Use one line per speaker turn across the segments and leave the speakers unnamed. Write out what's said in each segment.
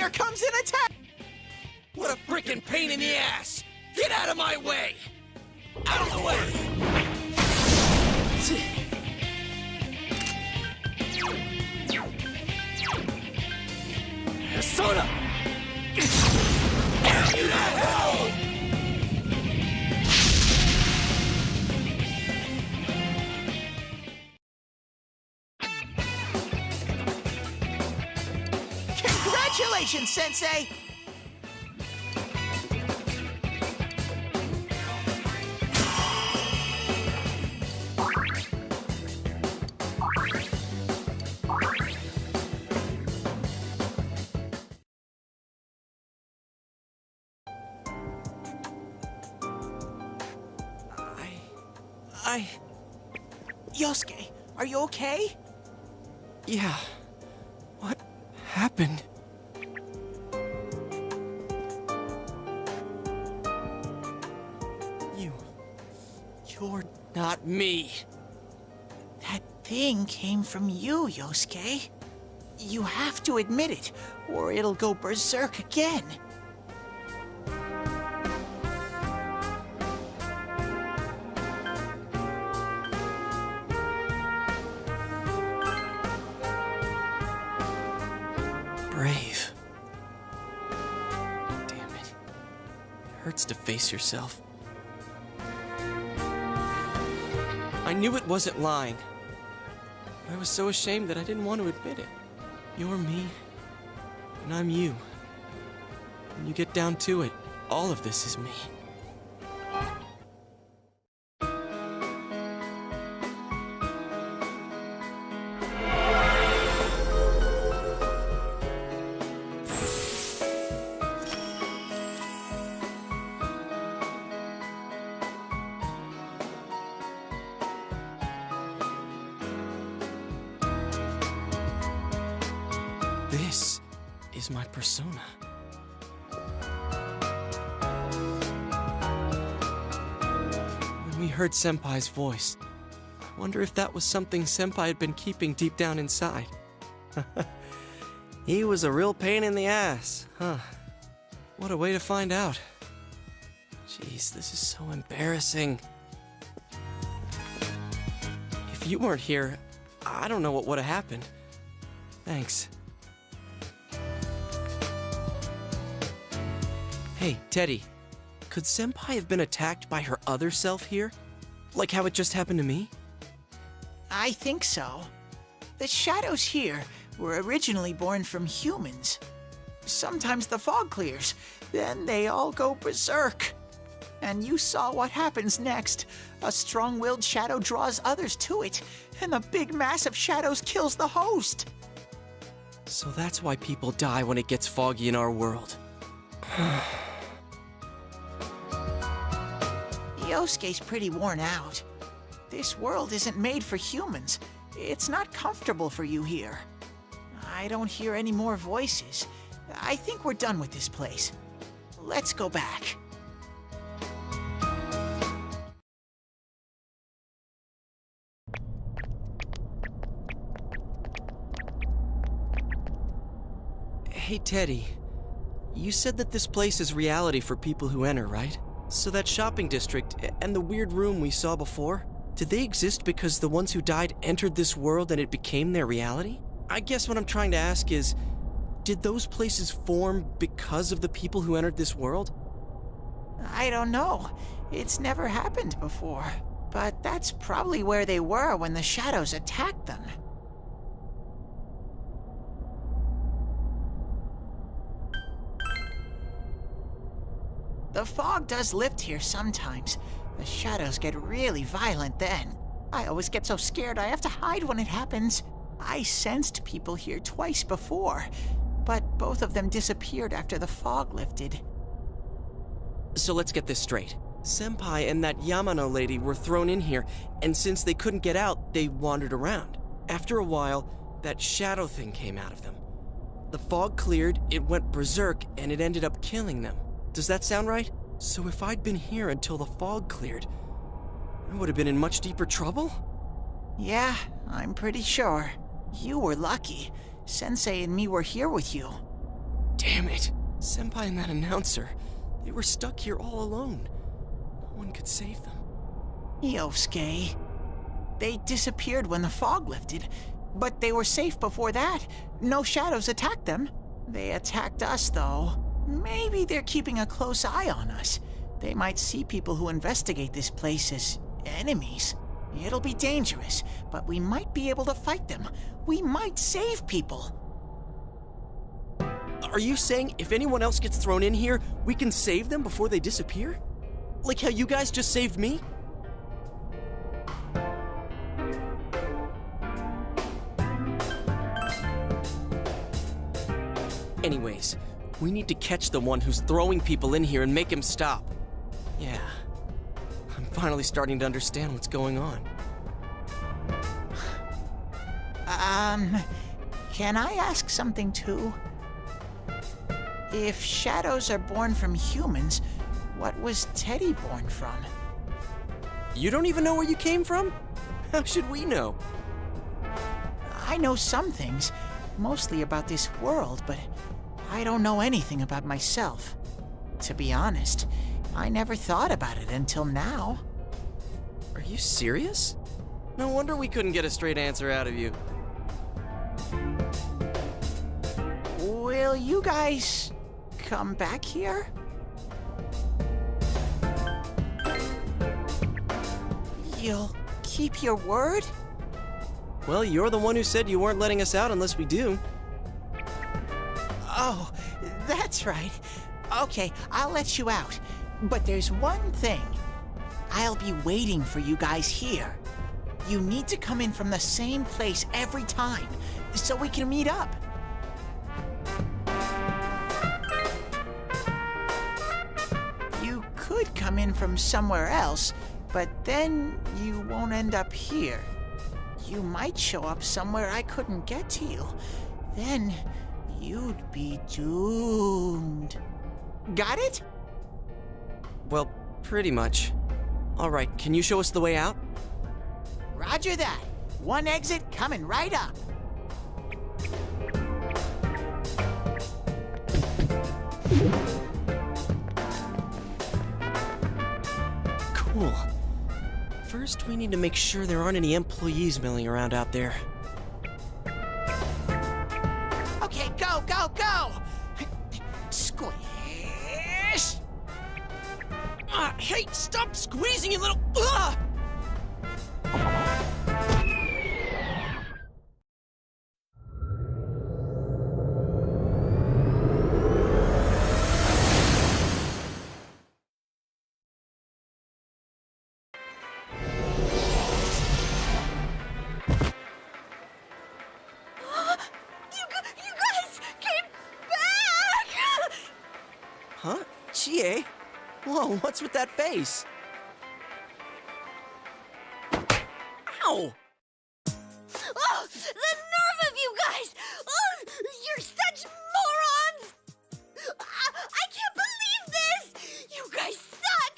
Here comes an attack!
What a frickin' pain in the ass! Get out of my way! Out of the way! Soda! Get you to hell!
Congratulations, Sensei! Yosuke, are you okay?
Yeah. What happened? You're not me.
That thing came from you, Yosuke. You have to admit it, or it'll go berserk again.
Brave. Damn it. It hurts to face yourself. I knew it wasn't lying. I was so ashamed that I didn't want to admit it. You're me, and I'm you. When you get down to it, all of this is me. This is my persona. When we heard Senpai's voice, I wonder if that was something Senpai had been keeping deep down inside. He was a real pain in the ass, huh? What a way to find out. Jeez, this is so embarrassing. If you weren't here, I don't know what would have happened. Thanks. Hey, Teddy, could Senpai have been attacked by her other self here? Like how it just happened to me?
I think so. The shadows here were originally born from humans. Sometimes the fog clears, then they all go berserk. And you saw what happens next. A strong-willed shadow draws others to it, and the big mass of shadows kills the host.
So that's why people die when it gets foggy in our world.
Yosuke's pretty worn out. This world isn't made for humans. It's not comfortable for you here. I don't hear any more voices. I think we're done with this place. Let's go back.
Hey, Teddy. You said that this place is reality for people who enter, right? So that shopping district and the weird room we saw before, did they exist because the ones who died entered this world and it became their reality? I guess what I'm trying to ask is, did those places form because of the people who entered this world?
I don't know. It's never happened before. But that's probably where they were when the shadows attacked them. The fog does lift here sometimes. The shadows get really violent then. I always get so scared I have to hide when it happens. I sensed people here twice before, but both of them disappeared after the fog lifted.
So let's get this straight. Senpai and that Yamano lady were thrown in here, and since they couldn't get out, they wandered around. After a while, that shadow thing came out of them. The fog cleared, it went berserk, and it ended up killing them. Does that sound right? So if I'd been here until the fog cleared, I would have been in much deeper trouble?
Yeah, I'm pretty sure. You were lucky. Sensei and me were here with you.
Damn it. Senpai and that announcer, they were stuck here all alone. No one could save them.
Yosuke. They disappeared when the fog lifted, but they were safe before that. No shadows attacked them. They attacked us, though. Maybe they're keeping a close eye on us. They might see people who investigate this place as enemies. It'll be dangerous, but we might be able to fight them. We might save people.
Are you saying if anyone else gets thrown in here, we can save them before they disappear? Like how you guys just saved me? Anyways, we need to catch the one who's throwing people in here and make him stop. Yeah, I'm finally starting to understand what's going on.
Can I ask something too? If shadows are born from humans, what was Teddy born from?
You don't even know where you came from? How should we know?
I know some things, mostly about this world, but I don't know anything about myself. To be honest, I never thought about it until now.
Are you serious? No wonder we couldn't get a straight answer out of you.
Will you guys come back here? You'll keep your word?
Well, you're the one who said you weren't letting us out unless we do.
Oh, that's right. Okay, I'll let you out. But there's one thing. I'll be waiting for you guys here. You need to come in from the same place every time, so we can meet up. You could come in from somewhere else, but then you won't end up here. You might show up somewhere I couldn't get to you. Then you'd be doomed. Got it?
Well, pretty much. All right, can you show us the way out?
Roger that. One exit coming right up.
Cool. First, we need to make sure there aren't any employees milling around out there.
Okay, go, go, go! Squish!
Hey, stop squeezing, you little... Ugh!
You guys came back!
Huh? Chie? Whoa, what's with that face? Ow!
Oh, the nerve of you guys! Oh, you're such morons! I can't believe this! You guys suck!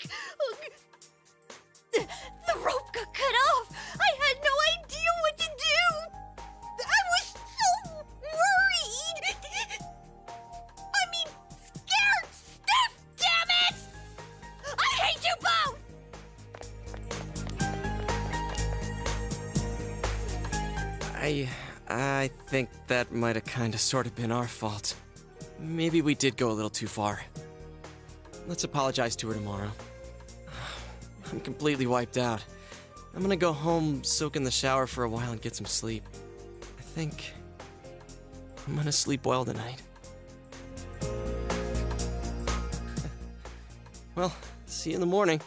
The rope got cut off! I had no idea what to do! I was so worried! I mean, scared stiff, damn it! I hate you both!
I think that might have kinda sorta been our fault. Maybe we did go a little too far. Let's apologize to her tomorrow. I'm completely wiped out. I'm gonna go home, soak in the shower for a while, and get some sleep. I think I'm gonna sleep well tonight. Well, see you in the morning.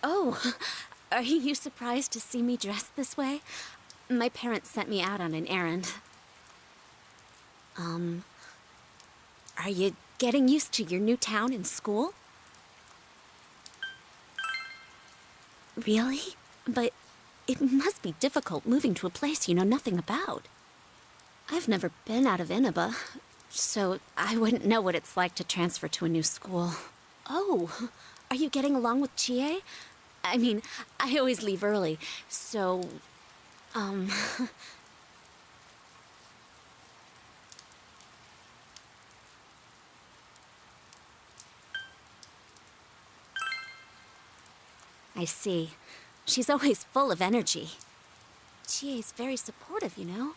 Oh, are you surprised to see me dressed this way? My parents sent me out on an errand. Are you getting used to your new town and school? Really? But it must be difficult moving to a place you know nothing about. I've never been out of Inaba, so I wouldn't know what it's like to transfer to a new school. Oh, are you getting along with Chie? I mean, I always leave early, so, I see. She's always full of energy. Chie's very supportive, you know?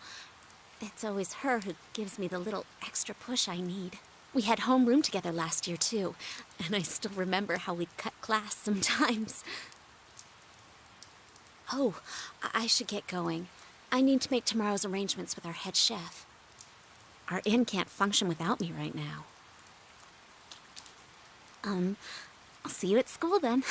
It's always her who gives me the little extra push I need. We had homeroom together last year, too, and I still remember how we'd cut class sometimes. Oh, I should get going. I need to make tomorrow's arrangements with our head chef. Our inn can't function without me right now. I'll see you at school then.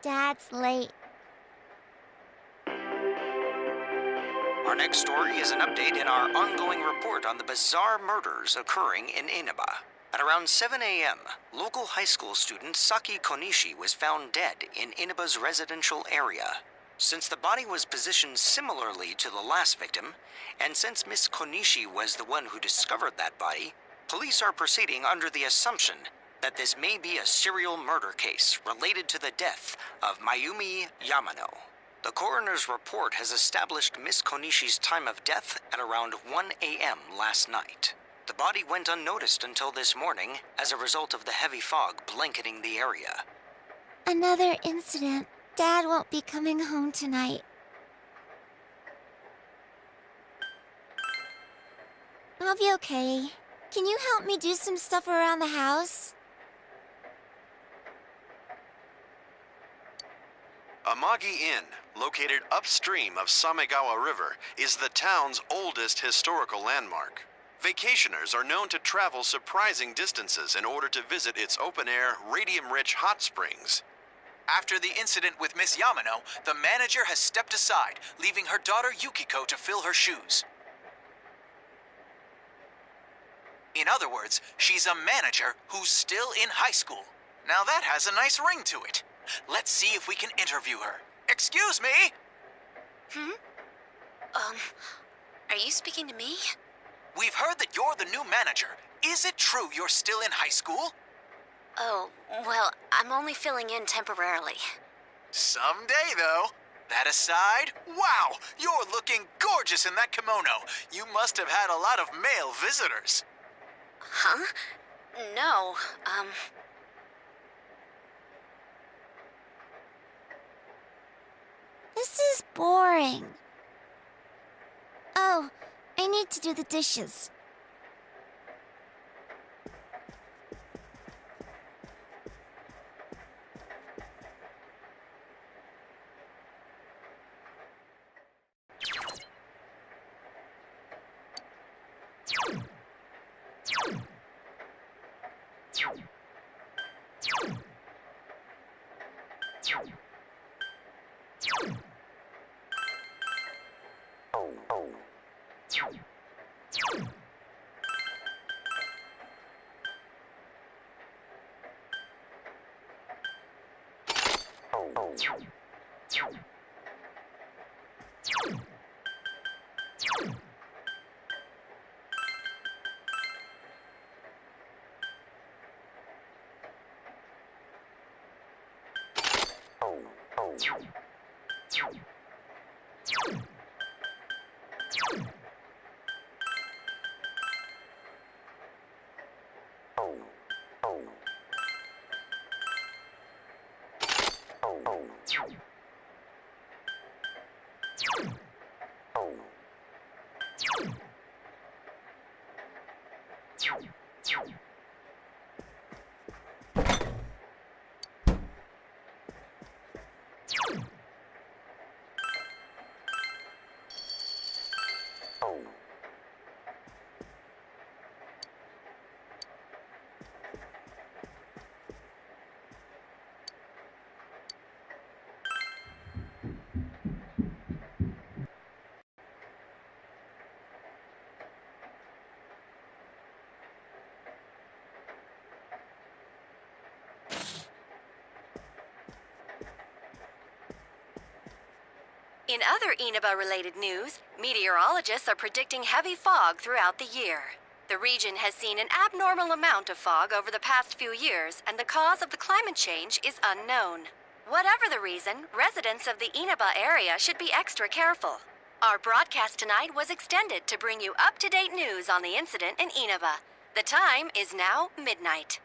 Dad's late.
Our next story is an update in our ongoing report on the bizarre murders occurring in Inaba. At around 7 a.m., local high school student Saki Konishi was found dead in Inaba's residential area. Since the body was positioned similarly to the last victim, and since Miss Konishi was the one who discovered that body, police are proceeding under the assumption that this may be a serial murder case related to the death of Mayumi Yamano. The coroner's report has established Miss Konishi's time of death at around 1 a.m. last night. The body went unnoticed until this morning as a result of the heavy fog blanketing the area.
Another incident. Dad won't be coming home tonight. I'll be okay. Can you help me do some stuff around the house?
Amagi Inn, located upstream of Samegawa River, is the town's oldest historical landmark. Vacationers are known to travel surprising distances in order to visit its open-air, radium-rich hot springs.
After the incident with Miss Yamano, the manager has stepped aside, leaving her daughter Yukiko to fill her shoes. In other words, she's a manager who's still in high school. Now that has a nice ring to it. Let's see if we can interview her. Excuse me?
Are you speaking to me?
We've heard that you're the new manager. Is it true you're still in high school?
Oh, well, I'm only filling in temporarily.
Someday, though. That aside, wow, you're looking gorgeous in that kimono. You must have had a lot of male visitors.
Huh? No,
This is boring. Oh, I need to do the dishes.
In other Inaba-related news, meteorologists are predicting heavy fog throughout the year. The region has seen an abnormal amount of fog over the past few years, and the cause of the climate change is unknown. Whatever the reason, residents of the Inaba area should be extra careful. Our broadcast tonight was extended to bring you up-to-date news on the incident in Inaba. The time is now midnight.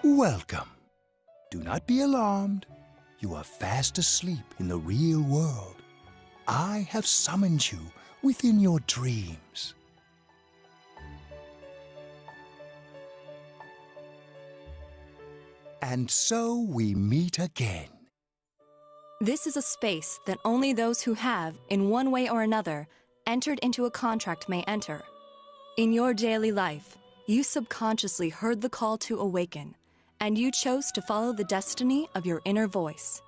Welcome. Do not be alarmed. You are fast asleep in the real world. I have summoned you within your dreams. And so we meet again.
This is a space that only those who have, in one way or another, entered into a contract may enter. In your daily life, you subconsciously heard the call to awaken, and you chose to follow the destiny of your inner voice,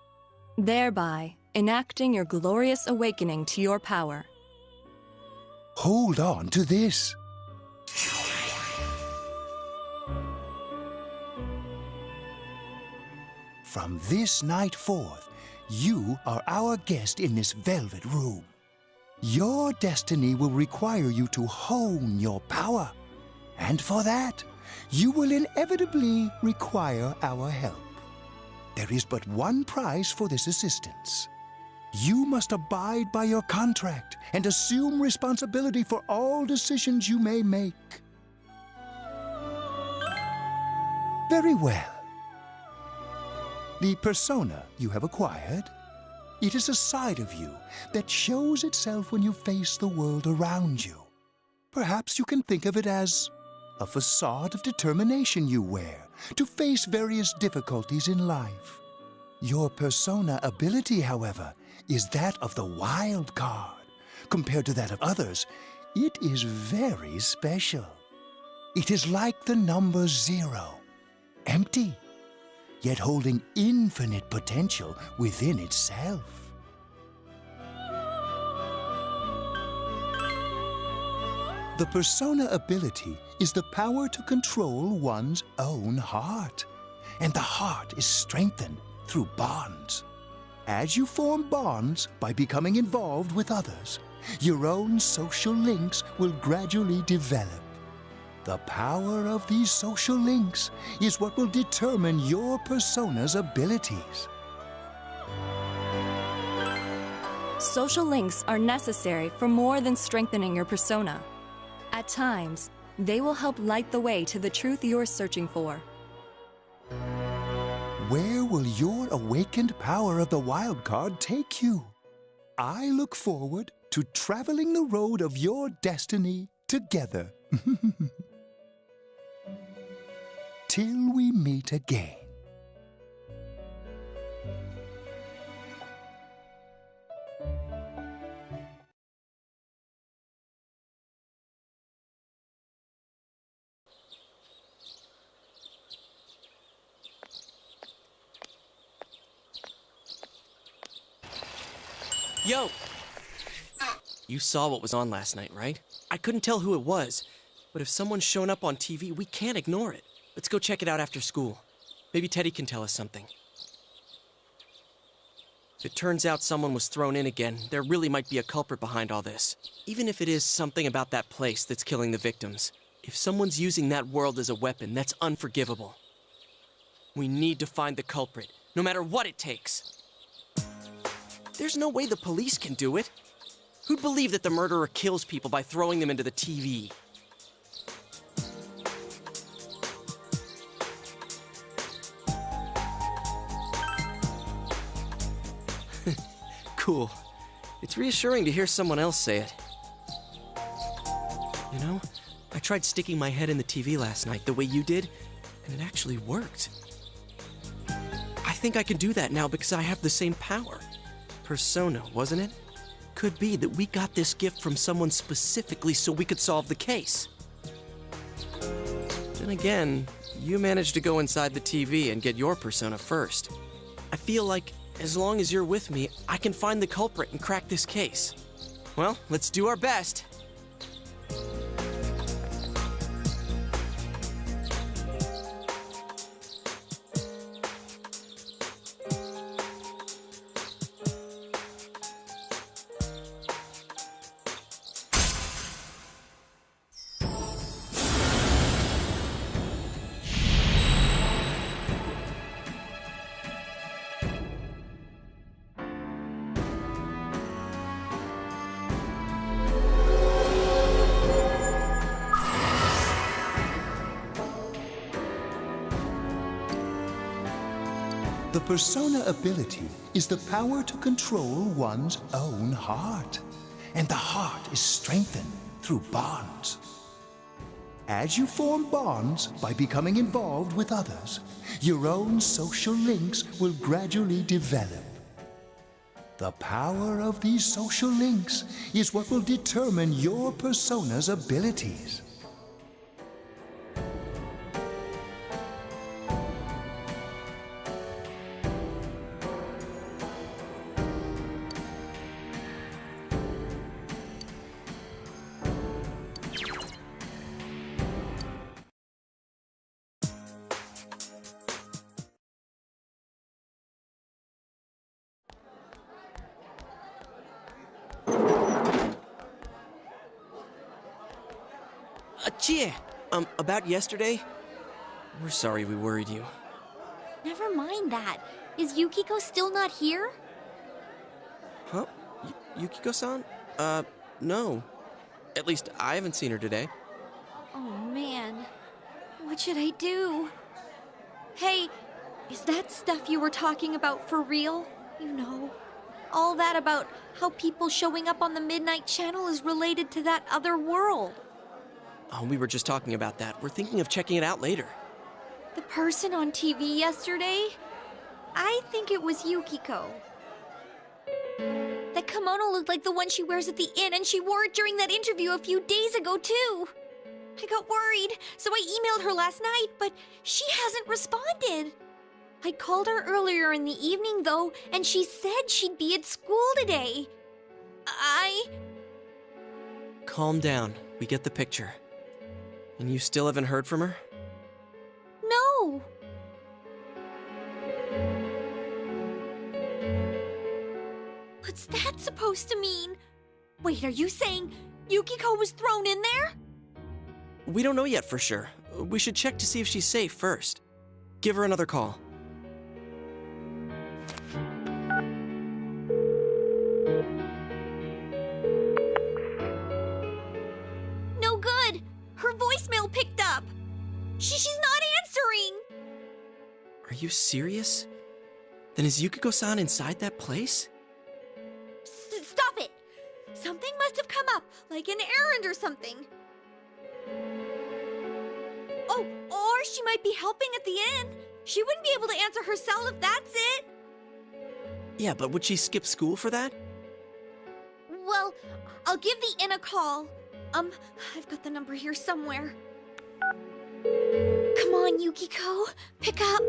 thereby enacting your glorious awakening to your power.
Hold on to this. From this night forth, you are our guest in this velvet room. Your destiny will require you to hone your power, and for that, you will inevitably require our help. There is but one price for this assistance. You must abide by your contract and assume responsibility for all decisions you may make. Very well. The persona you have acquired, it is a side of you that shows itself when you face the world around you. Perhaps you can think of it as a facade of determination you wear to face various difficulties in life. Your persona ability, however, is that of the wild card. Compared to that of others, it is very special. It is like the number 0, empty, yet holding infinite potential within itself. The persona ability is the power to control one's own heart, and the heart is strengthened through bonds. As you form bonds by becoming involved with others, your own social links will gradually develop. The power of these social links is what will determine your persona's abilities.
Social links are necessary for more than strengthening your persona. At times, they will help light the way to the truth you're searching for.
Where will your awakened power of the wild card take you? I look forward to traveling the road of your destiny together. Till we meet again.
Yo! You saw what was on last night, right? I couldn't tell who it was, but if someone's shown up on TV, we can't ignore it. Let's go check it out after school. Maybe Teddy can tell us something. If it turns out someone was thrown in again, there really might be a culprit behind all this. Even if it is something about that place that's killing the victims. If someone's using that world as a weapon, that's unforgivable. We need to find the culprit, no matter what it takes. There's no way the police can do it. Who'd believe that the murderer kills people by throwing them into the TV? Cool. It's reassuring to hear someone else say it. You know, I tried sticking my head in the TV last night the way you did, and it actually worked. I think I can do that now because I have the same power. Persona, wasn't it? Could be that we got this gift from someone specifically so we could solve the case. Then again, you managed to go inside the TV and get your persona first. I feel like as long as you're with me, I can find the culprit and crack this case. Well, let's do our best.
The persona ability is the power to control one's own heart. And the heart is strengthened through bonds. As you form bonds by becoming involved with others, your own social links will gradually develop. The power of these social links is what will determine your persona's abilities.
Chie, about yesterday? We're sorry we worried you.
Never mind that. Is Yukiko still not here?
Huh? Yukiko-san? No. At least I haven't seen her today.
Oh, man. What should I do? Hey, is that stuff you were talking about for real? You know, all that about how people showing up on the Midnight Channel is related to that other world.
Oh, we were just talking about that. We're thinking of checking it out later.
The person on TV yesterday? I think it was Yukiko. That kimono looked like the one she wears at the inn, and she wore it during that interview a few days ago, too. I got worried, so I emailed her last night, but she hasn't responded. I called her earlier in the evening, though, and she said she'd be at school today.
Calm down. We get the picture. And you still haven't heard from her?
No. What's that supposed to mean? Wait, are you saying Yukiko was thrown in there?
We don't know yet for sure. We should check to see if she's safe first. Give her another call.
No good. Her voicemail picked up. She's not answering.
Are you serious? Then is Yukiko-san inside that place?
Stop it! Something must have come up, like an errand or something. Oh, or she might be helping at the inn. She wouldn't be able to answer herself if that's it.
Yeah, but would she skip school for that?
Well, I'll give the inn a call. I've got the number here somewhere. Come on, Yukiko. Pick up.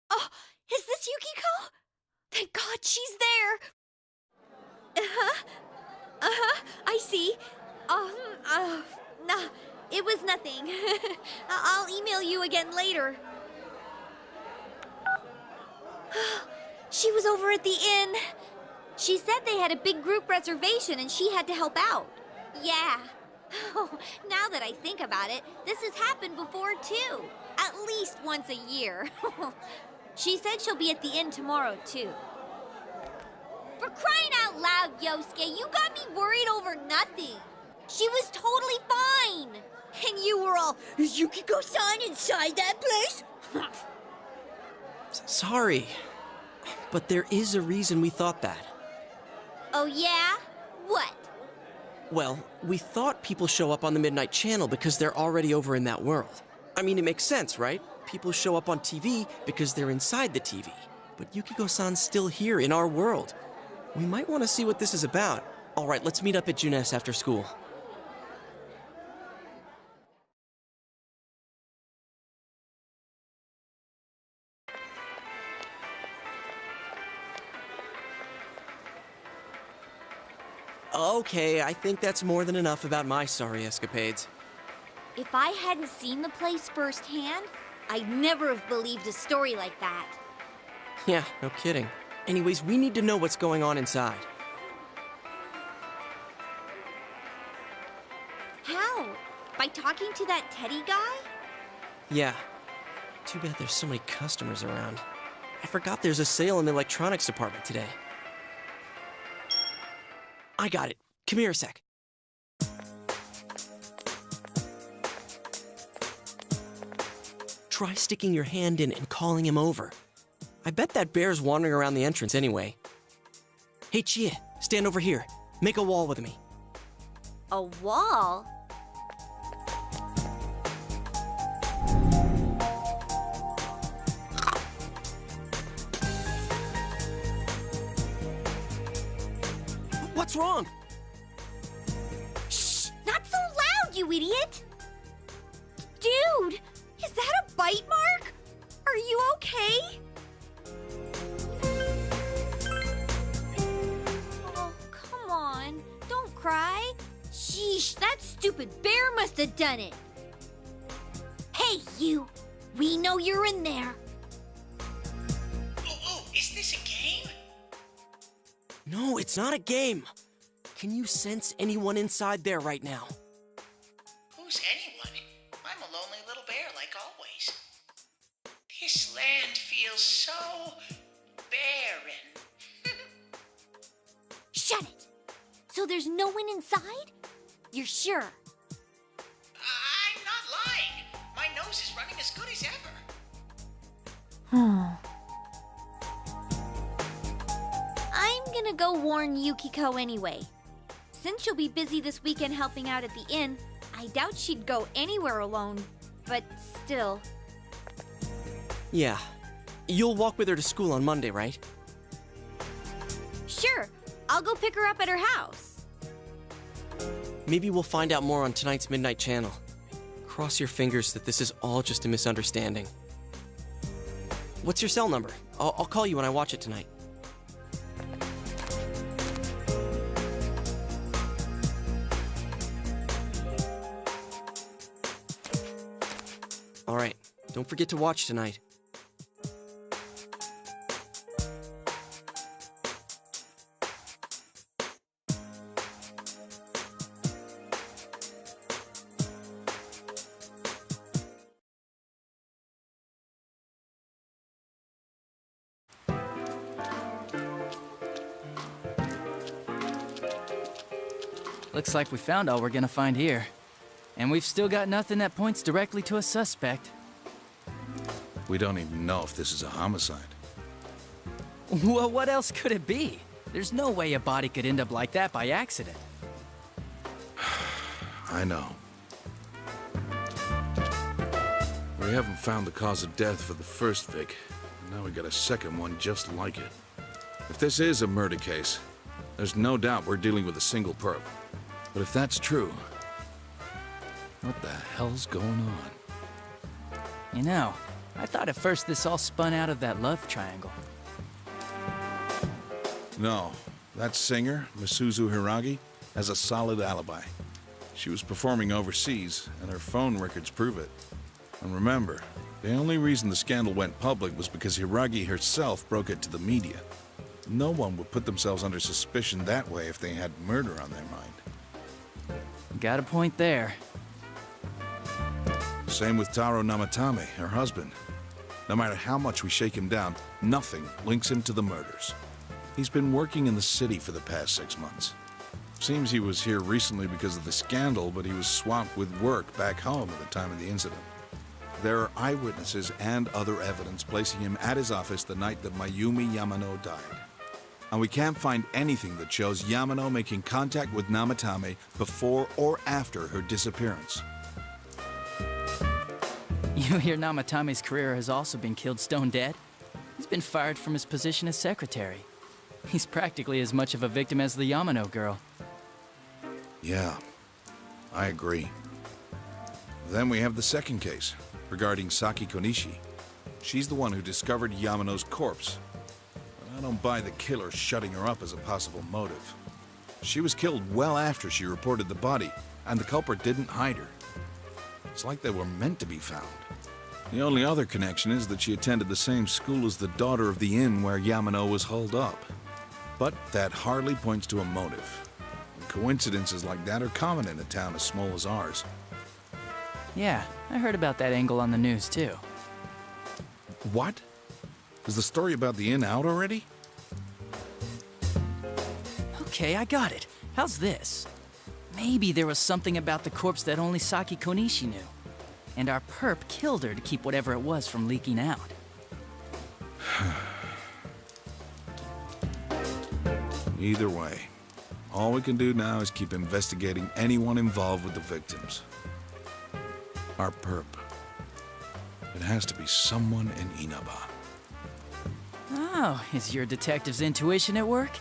Oh, is this Yukiko? Thank God she's there. I see. Nah, it was nothing. I'll email you again later. She was over at the inn. She said they had a big group reservation and she had to help out. Yeah. Oh, now that I think about it, this has happened before too. At least once a year. She said she'll be at the inn tomorrow too. For crying out loud, Yosuke, you got me worried over nothing. She was totally fine. And you were all, is Yukiko-san inside that place?
Sorry, but there is a reason we thought that.
Oh yeah? What?
Well, we thought people show up on the Midnight Channel because they're already over in that world. I mean, it makes sense, right? People show up on TV because they're inside the TV. But Yukiko-san's still here in our world. We might want to see what this is about. All right, let's meet up at Junes after school. Okay, I think that's more than enough about my sorry escapades.
If I hadn't seen the place firsthand, I'd never have believed a story like that.
Yeah, no kidding. Anyways, we need to know what's going on inside.
How? By talking to that Teddy guy?
Yeah. Too bad there's so many customers around. I forgot there's a sale in the electronics department today. I got it. Come here a sec. Try sticking your hand in and calling him over. I bet that bear's wandering around the entrance anyway. Hey, Chie, stand over here. Make a wall with me.
A wall?
What's wrong?
Shh! Not so loud, you idiot! Dude, is that a bite mark? Are you okay? Oh, come on. Don't cry. Sheesh, that stupid bear must have done it. Hey, you. We know you're in there.
Oh, is this a game?
No, it's not a game. Can you sense anyone inside there right now?
Who's anyone? I'm a lonely little bear like always. This land feels so barren.
Shut it. So there's no one inside? You're sure?
I'm not lying. My nose is running as good as ever.
I'm gonna go warn Yukiko anyway. Since she'll be busy this weekend helping out at the inn, I doubt she'd go anywhere alone. But still.
Yeah. You'll walk with her to school on Monday, right?
Sure, I'll go pick her up at her house.
Maybe we'll find out more on tonight's Midnight Channel. Cross your fingers that this is all just a misunderstanding. What's your cell number? I'll call you when I watch it tonight. All right, don't forget to watch tonight.
Looks like we found all we're gonna find here. And we've still got nothing that points directly to a suspect.
We don't even know if this is a homicide.
Well, what else could it be? There's no way a body could end up like that by accident.
I know. We haven't found the cause of death for the first Vic. Now we got a second one just like it. If this is a murder case, there's no doubt we're dealing with a single perp. But if that's true, what the hell's going on?
You know, I thought at first this all spun out of that love triangle.
No, that singer, Misuzu Hiragi, has a solid alibi. She was performing overseas, and her phone records prove it. And remember, The only reason the scandal went public was because Hiragi herself broke it to the media. No one would put themselves under suspicion that way if they had murder on their mind.
Got a point there.
Same with Taro Namatame, her husband. No matter how much we shake him down, nothing links him to the murders. He's been working in the city for the past 6 months. Seems he was here recently because of the scandal, but he was swamped with work back home at the time of the incident. There are eyewitnesses and other evidence placing him at his office the night that Mayumi Yamano died. And we can't find anything that shows Yamano making contact with Namatame before or after her disappearance.
You hear Namatame's career has also been killed stone dead? He's been fired from his position as secretary. He's practically as much of a victim as the Yamano girl.
Yeah, I agree. Then we have the second case, regarding Saki Konishi. She's the one who discovered Yamano's corpse. But I don't buy the killer shutting her up as a possible motive. She was killed well after she reported the body, and the culprit didn't hide her. It's like they were meant to be found. The only other connection is that she attended the same school as the daughter of the inn where Yamano was holed up. But that hardly points to a motive. And coincidences like that are common in a town as small as ours.
Yeah, I heard about that angle on the news too.
What? Is the story about the inn out already?
Okay, I got it. How's this? Maybe there was something about the corpse that only Saki Konishi knew. And our perp killed her to keep whatever it was from leaking out.
Either way, all we can do now is keep investigating anyone involved with the victims. Our perp. It has to be someone in Inaba.
Oh, is your detective's intuition at work?